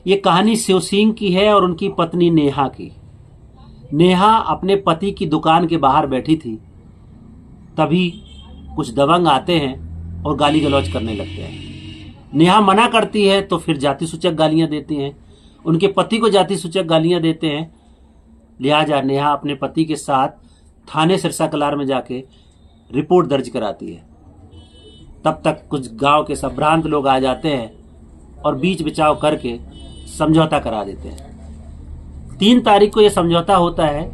ये कहानी शिव सिंह की है और उनकी पत्नी नेहा की। नेहा अपने पति की दुकान के बाहर बैठी थी, तभी कुछ दबंग आते हैं और गाली गलौज करने लगते हैं। नेहा मना करती है तो फिर जाति सूचक गालियां देती हैं, उनके पति को जाति सूचक गालियां देते हैं। लिहाजा नेहा अपने पति के साथ थाने सिरसा कलार में जाके रिपोर्ट दर्ज कराती है। तब तक कुछ गांव के संभ्रांत लोग आ जाते हैं और बीच बचाव करके समझौता करा देते हैं। 3 तारीख को यह समझौता होता है।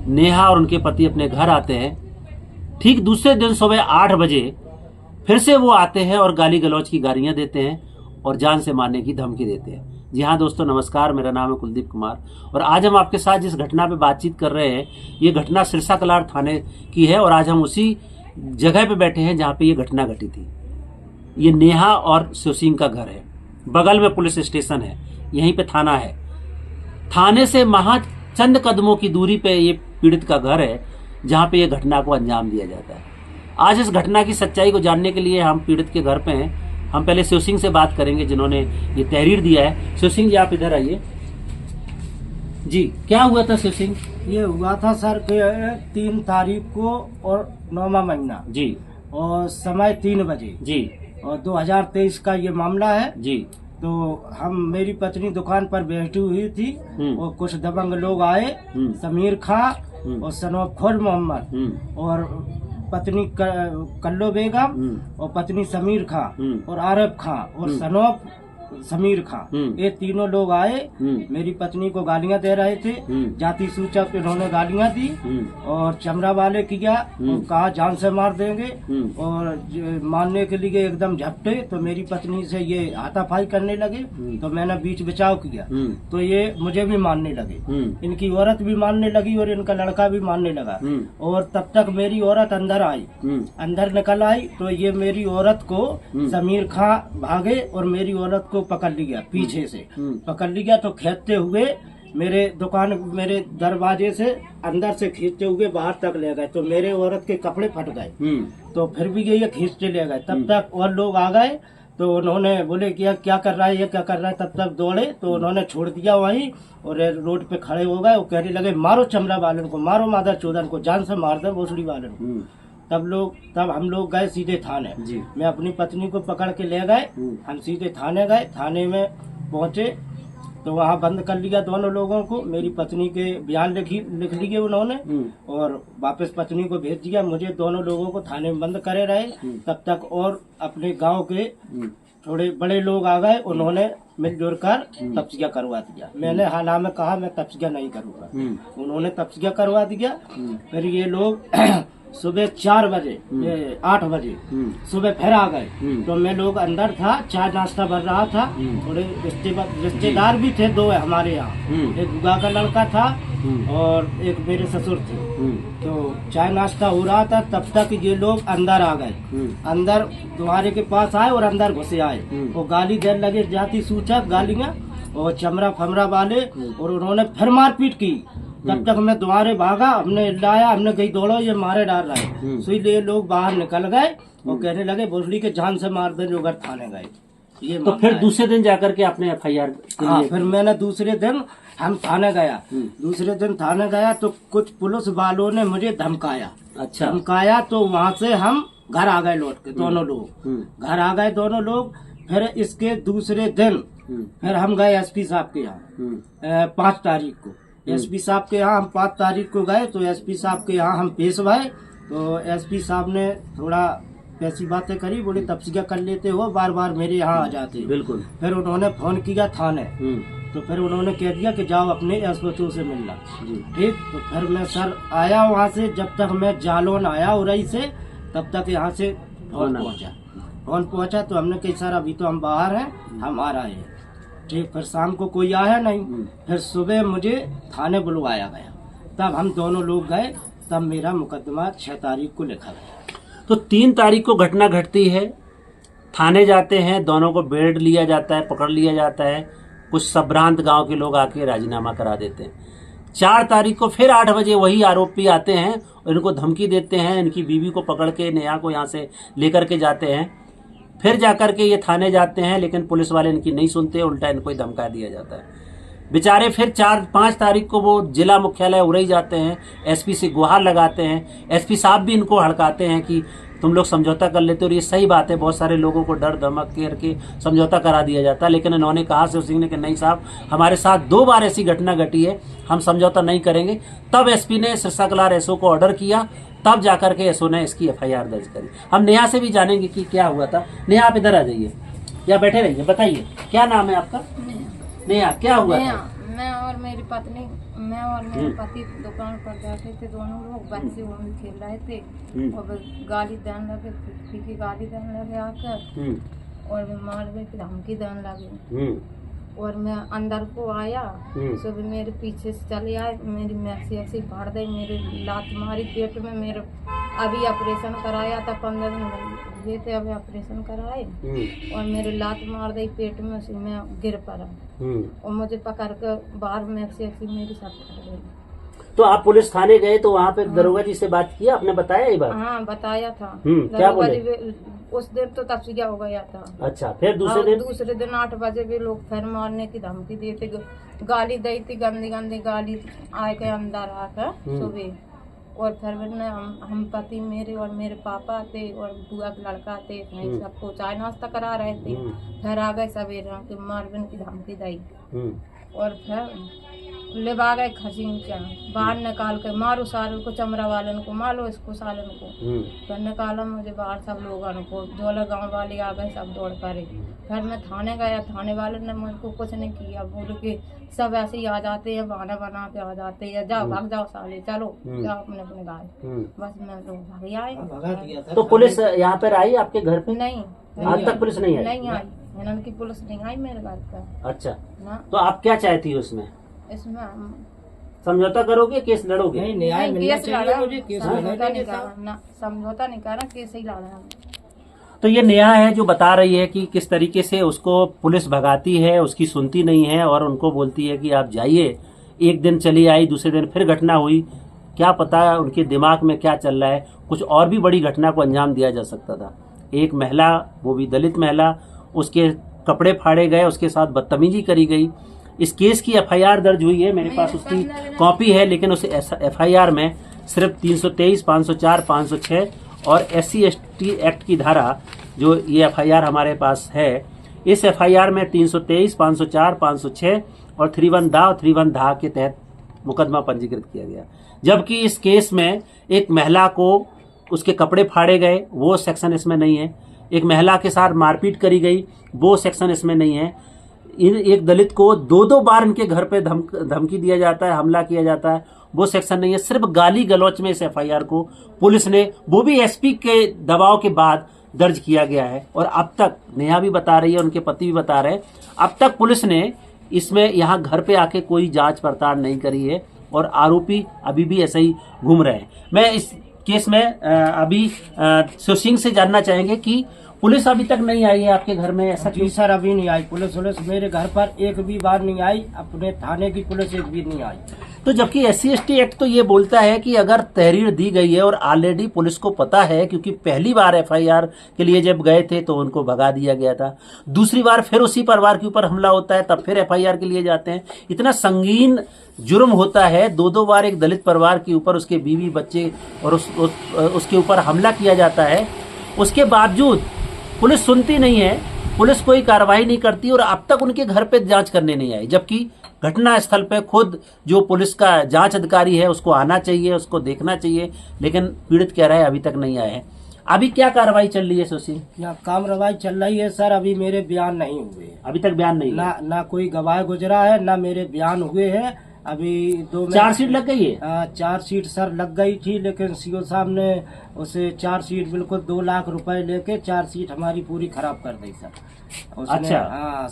नेहा और उनके पति अपने घर आते हैं। ठीक दूसरे दिन सुबह 8 बजे फिर से वो आते हैं और गाली गलौज की गालियां देते हैं और जान से मारने की धमकी देते हैं। जी हाँ दोस्तों, नमस्कार, मेरा नाम है कुलदीप कुमार और आज हम आपके साथ जिस घटना पे बातचीत कर रहे हैं, ये घटना सिरसा कलार थाने की है और आज हम उसी जगह पे बैठे हैं जहाँ पे ये घटना घटी थी। ये नेहा और शिव सिंह का घर है, बगल में पुलिस स्टेशन है, यहीं पे थाना है। थाने से महज चंद कदमों की दूरी पे ये पीड़ित का घर है जहाँ पे ये घटना को अंजाम दिया जाता है। आज इस घटना की सच्चाई को जानने के लिए हम पीड़ित के घर पे हैं। हम पहले शिव सिंह से बात करेंगे जिन्होंने ये तहरीर दिया है। शिव सिंह जी, आप इधर आइए। जी, क्या हुआ था शिव सिंह? ये हुआ था सर के 3 तारीख को और 9वां महीना जी, और समय 3 बजे जी, और 2023 का ये मामला है जी। तो मेरी पत्नी दुकान पर बैठी हुई थी और कुछ दबंग लोग आए, समीर खां और सनोब खोर मोहम्मद और पत्नी कल्लो बेगम और पत्नी समीर खां और आरब खां और सनोब समीर खां, ये तीनों लोग आए, मेरी पत्नी को गालियां दे रहे थे। जाति सूचक इन्होंने गालियां दी और चमड़ा वाले किया और कहा जान से मार देंगे और मारने के लिए एकदम झपटे। तो मेरी पत्नी से ये हाथापाई करने लगे तो मैंने बीच बचाव किया तो ये मुझे भी मारने लगे। इनकी औरत भी मारने लगी और इनका लड़का भी मारने लगा और तब तक मेरी औरत अंदर आई, अंदर निकल आई तो ये मेरी औरत को समीर खां भागे और मेरी औरत को पकड़ लिया, पीछे से पकड़ लिया तो खींचते हुए मेरे दुकान मेरे दरवाजे से अंदर से खींचते हुए बाहर तक ले गए। तो मेरे औरत के कपड़े फट गए तो फिर भी ये खींचते ले गए। तब तक और लोग आ गए तो उन्होंने बोले कि क्या कर रहा है, ये क्या कर रहा है। तब तक दौड़े तो उन्होंने छोड़ दिया वहीं और रोड पे खड़े हो गए और कहने लगे मारो चमड़ा वाले को, मारो मादर चौधर को, जान से मार दे भोसड़ी वाले को। तब हम लोग गए सीधे थाने। मैं अपनी पत्नी को पकड़ के ले गए, हम सीधे थाने गए। थाने में पहुंचे तो वहाँ बंद कर लिया दोनों लोगों को। मेरी पत्नी के बयान लिख लिए उन्होंने और वापस पत्नी को भेज दिया। मुझे दोनों लोगों को थाने में बंद करे रहे। तब तक और अपने गांव के थोड़े बड़े लोग आ गए, उन्होंने मिलजुल कर तफ्सिया करवा दिया। मैंने हाल में कहा मैं तफ्सिया नहीं करूँगा, उन्होंने तफ्सिया करवा दिया। फिर ये लोग सुबह 4 बजे 8 बजे सुबह फिर आ गए तो मैं लोग अंदर था, चाय नाश्ता बन रहा था। थोड़े रिश्तेदार भी थे, 2 हमारे यहाँ, एक बुआ का लड़का था और एक मेरे ससुर थे। तो चाय नाश्ता हो रहा था तब तक ये लोग अंदर आ गए, अंदर द्वारे के पास आए और अंदर घुसे आए और गाली देने लगे, जाति सूचक गालियाँ और चमड़ा फमरा वाले, और उन्होंने फिर मारपीट की। तब तक मैं द्वारे भागा, हमने लाया, हमने गई दौड़ो ये मारे डाल रहा है। इसलिए लोग बाहर निकल गए और कहने लगे भोसड़ी के जान से मार दे, जो घर थाने गए। ये तो फिर दूसरे दिन जाकर के आपने FIR? हाँ, फिर मैंने दूसरे दिन हम थाने गया। दूसरे दिन थाने गया तो कुछ पुलिस वालों ने मुझे धमकाया। अच्छा, धमकाया तो वहाँ से हम घर आ गए लौट के, दोनों लोग घर आ गए दोनों लोग। फिर इसके दूसरे दिन फिर हम गए SP साहब के यहाँ 5 तारीख को। SP साहब के यहाँ हम 5 तारीख को गए तो SP साहब के यहाँ हम पेश भये तो SP साहब ने थोड़ा कैसी बातें करी, बोले तफ्सिया कर लेते हो, बार बार मेरे यहाँ आ जाते। बिल्कुल। फिर उन्होंने फोन किया थाने तो फिर उन्होंने कह दिया कि जाओ अपने SHO से मिलना। ठीक, तो फिर मैं सर आया वहाँ से। जब तक मैं जालौन आया उरई से तब तक यहाँ से फोन पहुँचा तो हमने कही सर अभी तो हम बाहर हैं, हम आ रहे हैं। ठीक, फिर शाम को कोई आया नहीं। फिर सुबह मुझे थाने बुलवाया गया, तब हम दोनों लोग गए, तब मेरा मुकदमा 6 तारीख को लिखा गया। तो 3 तारीख को घटना घटती है, थाने जाते हैं, दोनों को बेड लिया जाता है, पकड़ लिया जाता है। कुछ संभ्रांत गांव के लोग आके राजीनामा करा देते हैं। 4 तारीख को फिर 8 बजे वही आरोपी आते हैं और इनको धमकी देते हैं। इनकी बीवी को पकड़ के नेहा को यहाँ से लेकर के जाते हैं फिर जाकर के ये थाने जाते हैं, लेकिन पुलिस वाले इनकी नहीं सुनते, उल्टा इनको ही धमका दिया जाता है। बेचारे फिर 4-5 तारीख को वो जिला मुख्यालय उरई जाते हैं, एसपी से गुहार लगाते हैं। एसपी साहब भी इनको हड़काते हैं कि तुम लोग समझौता कर लेते हो, और ये सही बात है, बहुत सारे लोगों को डर धमक करके समझौता करा दिया जाता है। लेकिन इन्होंने कहा शिव सिंह ने कि नहीं साहब, हमारे साथ 2 बार ऐसी घटना घटी है, हम समझौता नहीं करेंगे। तब एसपी ने सिरसाकलार एसओ को ऑर्डर किया, तब जाकर के एसओ ने इसकी एफआईआर दर्ज करी। हम नेहा से भी जानेंगे कि क्या हुआ था। नेहा, आप इधर आ जाइए या बैठे रहिए, बताइए क्या नाम है आपका? नेहा, क्या हुआ था? मैं और मेरी पत्नी, मैं और मेरे पति दुकान पर बैठे थे, दोनों लोग बच्चे वहीं खेल रहे थे और गाली देने लगे, की गाली देने लगे आकर, और मारने की धमकी देने लगे। और मैं अंदर को आया, सुबह मेरे पीछे से चले आए, मेरी मैसी ऐसी फाड़ दी, मेरे लात मारी पेट में। मेरे अभी ऑपरेशन कराया था, 15 दिन हुए थे, अभी ऑपरेशन कराए, और मेरे लात मार दी पेट में, उसी में गिर पड़ा और मुझे पकड़ कर बाहर मैसी ऐसी मेरी सब फट गई। तो आप पुलिस थाने गए तो वहाँ पे दरोगा जी से बात किया, आपने बताया ये बात? हाँ, बताया था। क्या बोले? उस दिन तो तफ्सीया हो गया था। अच्छा, फिर दूसरे दिन 8 बजे भी लोग फिर मारने की धमकी दिए थे, गाली दी थी, गंदी गंदी गाली आए के अंदर आकर सुबह। और फिर हम पति मेरे और मेरे पापा थे और बुआ का लड़का थे, सबको चाय नाश्ता करा रहे थे। फिर आ गए सवेरे के मारने की धमकी दी, और फिर लेवा गए खसीन क्या बाहर निकाल के, मारो सारे को, चमड़ा वालन को मारो, इसको सालन को। फिर निकाला मुझे बाहर, सब लोगों को, जोला गांव वाले आ गए, सब दौड़ करे। फिर मैं थाने गया, थाने वाले ने मुझको कुछ नहीं किया, बोले कि सब ऐसे ही आ जाते हैं, बहाना बना के आ जाते हैं, जाओ भाग जाओ साले, चलो जाओ अपने अपने गाय। बस मैं लोग भाग आए। तो पुलिस यहाँ पर आई आपके घर पे? नहीं, आज तक पुलिस नहीं आई? नहीं आई, इन्होंने की पुलिस नहीं आई मेरे घर पर। अच्छा, ना तो आप क्या चाहती हो इसमें? इसमें समझौता करोगे, केस लड़ोगे? नहीं, न्याय मिलना चाहिए मुझे, केस समझौता नहीं करना, समझौता नहीं करना, केस ही लड़ा। तो ये नेहा है जो बता रही है कि किस तरीके से उसको पुलिस भगाती है, उसकी सुनती नहीं है और उनको बोलती है कि आप जाइए। एक दिन चली आई, दूसरे दिन फिर घटना हुई, क्या पता उनके दिमाग में क्या चल रहा है, कुछ और भी बड़ी घटना को अंजाम दिया जा सकता था। एक महिला, वो भी दलित महिला, उसके कपड़े फाड़े गए, उसके साथ बदतमीजी करी गई। इस केस की एफआईआर दर्ज हुई है, मेरे पास उसकी कॉपी है, लेकिन उस एफआईआर में सिर्फ 323, 504, 506 और SC/ST एक्ट की धारा, जो ये एफआईआर हमारे पास है, इस एफआईआर में 323, 504, 506 और 31 दा और 31 धा के तहत मुकदमा पंजीकृत किया गया। जबकि इस केस में एक महिला को उसके कपड़े फाड़े गए, वो सेक्शन इसमें नहीं है। एक महिला के साथ मारपीट करी गई, वो सेक्शन इसमें नहीं है। एक दलित को 2 बार इनके घर पे धमकी दिया जाता है, हमला किया जाता है, वो सेक्शन नहीं है। सिर्फ गाली गलौच में इस एफआईआर को पुलिस ने, वो भी एसपी के दबाव के बाद दर्ज किया गया है। और अब तक नेहा भी बता रही है, उनके पति भी बता रहे हैं, अब तक पुलिस ने इसमें यहाँ घर पे आके कोई जांच पड़ताल नहीं करी है और आरोपी अभी भी ऐसे ही घूम रहे हैं। मैं इस केस में अभी शिव सिंह से जानना चाहेंगे कि पुलिस अभी तक नहीं आई है आपके घर में, ऐसा? जी सर, अभी नहीं आई पुलिस मेरे घर पर एक भी बार नहीं आई, अपने थाने की पुलिस एक भी नहीं आई। तो जबकि SC/ST एक्ट तो ये बोलता है कि अगर तहरीर दी गई है और ऑलरेडी पुलिस को पता है, क्योंकि पहली बार एफआईआर के लिए जब गए थे तो उनको भगा दिया गया था, दूसरी बार फिर उसी परिवार के ऊपर हमला होता है, तब फिर एफआईआर के लिए जाते हैं। इतना संगीन जुर्म होता है, 2 बार एक दलित परिवार के ऊपर, उसके बीवी बच्चे और उसके ऊपर हमला किया जाता है, उसके बावजूद पुलिस सुनती नहीं है, पुलिस कोई कार्रवाई नहीं करती और अब तक उनके घर पे जांच करने नहीं आई। जबकि घटना स्थल पे खुद जो पुलिस का जांच अधिकारी है उसको आना चाहिए, उसको देखना चाहिए, लेकिन पीड़ित कह रहा है अभी तक नहीं आए हैं। अभी क्या कार्रवाई चल रही है सुशील? क्या कार्रवाई चल रही है सर? अभी मेरे बयान नहीं हुए, अभी तक बयान नहीं, ना कोई गवाह गुजरा है, ना मेरे बयान हुए हैं। अभी 2 चार्जशीट लग गई है? चार्जशीट सर लग गई थी, लेकिन सीओ साहब ने उसे चार्जशीट बिल्कुल 2 लाख रुपए लेके चार्जशीट हमारी पूरी खराब कर दी सर। अच्छा। हाँ,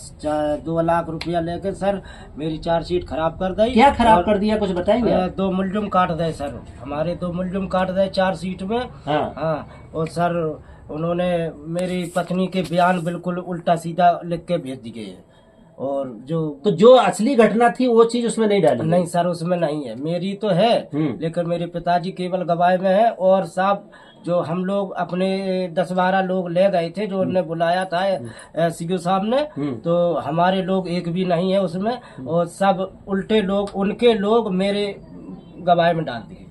2 लाख रुपया लेके सर मेरी चार्जशीट खराब कर दी। क्या खराब कर दिया, कुछ बताएंगे? 2 मुलजुम काट दे सर, हमारे 2 मुलजुम काट दे चार्जशीट में। हाँ, और सर उन्होंने मेरी पत्नी के बयान बिल्कुल उल्टा सीधा लिख के भेज दिए है। और जो असली घटना थी वो चीज उसमें नहीं डाली? नहीं सर, उसमें नहीं है। मेरी तो है, लेकिन मेरे पिताजी केवल गवाह में है। और साहब जो हम लोग अपने 10-12 लोग ले गए थे, जो उन्होंने बुलाया था सीओ साहब ने, तो हमारे लोग एक भी नहीं है उसमें, और सब उल्टे लोग, उनके लोग मेरे गवाह में डाल दिए,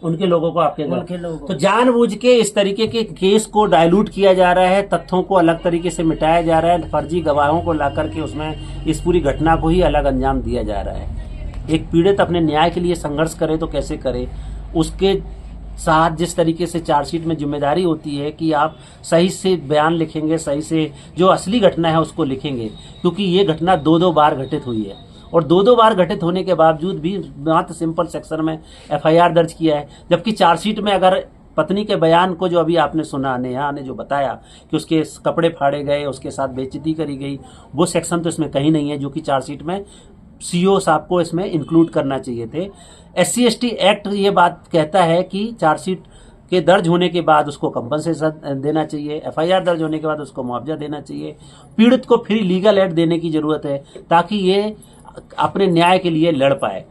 उनके लोगों को आपके उनके लोगों। तो जानबूझ के इस तरीके के केस को डाइल्यूट किया जा रहा है, तथ्यों को अलग तरीके से मिटाया जा रहा है, फर्जी गवाहों को ला करके उसमें इस पूरी घटना को ही अलग अंजाम दिया जा रहा है। एक पीड़ित अपने न्याय के लिए संघर्ष करे तो कैसे करे, उसके साथ जिस तरीके से चार्जशीट में जिम्मेदारी होती है कि आप सही से बयान लिखेंगे, सही से जो असली घटना है उसको लिखेंगे, क्योंकि ये घटना 2-2 बार घटित हुई है और 2-2 बार घटित होने के बावजूद भी मात्र सिंपल सेक्शन में एफआईआर दर्ज किया है, जबकि चार्जशीट में अगर पत्नी के बयान को जो अभी आपने सुना, नेहा ने जो बताया कि उसके कपड़े फाड़े गए, उसके साथ बेइज्जती करी गई, वो सेक्शन तो इसमें कहीं नहीं है, जो कि चार्जशीट में सीओ साहब को इसमें इंक्लूड करना चाहिए थे। SC/ST एक्ट ये बात कहता है कि चार्जशीट के दर्ज होने के बाद उसको कंपनसेशन देना चाहिए, एफआईआर दर्ज होने के बाद उसको मुआवजा देना चाहिए, पीड़ित को फ्री लीगल एड देने की जरूरत है ताकि ये अपने न्याय के लिए लड़ पाए।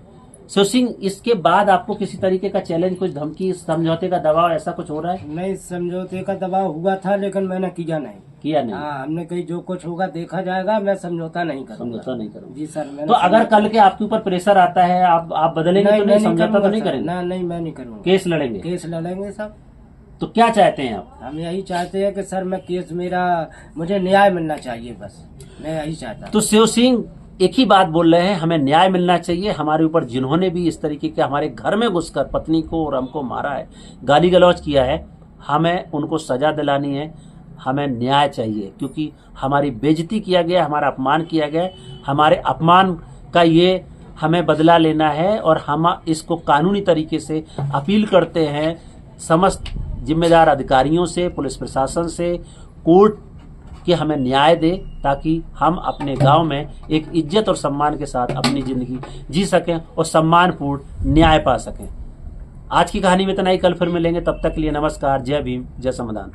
शिव सिंह, इसके बाद आपको किसी तरीके का चैलेंज, कुछ धमकी, समझौते का दबाव, ऐसा कुछ हो रहा है? नहीं, समझौते का दबाव हुआ था लेकिन मैंने किया नहीं। हाँ, हमने कही जो कुछ होगा देखा जाएगा, मैं समझौता नहीं करूँगा। जी सर। तो अगर कल के आपके ऊपर प्रेशर आता है, आप बदलेंगे तो नहीं, समझौता तो नहीं करेंगे? नहीं, मैं नहीं करूँगा। केस लड़ेंगे? केस लड़ेंगे सब। तो क्या चाहते हैं आप? हम यही चाहते हैं कि सर मैं केस, मुझे न्याय मिलना चाहिए, बस मैं यही चाहता हूँ। तो शिव सिंह एक ही बात बोल रहे हैं, हमें न्याय मिलना चाहिए। हमारे ऊपर जिन्होंने भी इस तरीके के हमारे घर में घुसकर पत्नी को और हमको मारा है, गाली गलौज किया है, हमें उनको सजा दिलानी है, हमें न्याय चाहिए, क्योंकि हमारी बेइज्जती किया गया, हमारा अपमान किया गया, हमारे अपमान का ये हमें बदला लेना है और हम इसको कानूनी तरीके से अपील करते हैं समस्त जिम्मेदार अधिकारियों से, पुलिस प्रशासन से, कोर्ट कि हमें न्याय दे, ताकि हम अपने गांव में एक इज्जत और सम्मान के साथ अपनी जिंदगी जी सकें और सम्मानपूर्ण न्याय पा सकें। आज की कहानी में इतना ही, कल फिर मिलेंगे, तब तक के लिए नमस्कार, जय भीम, जय संविधान।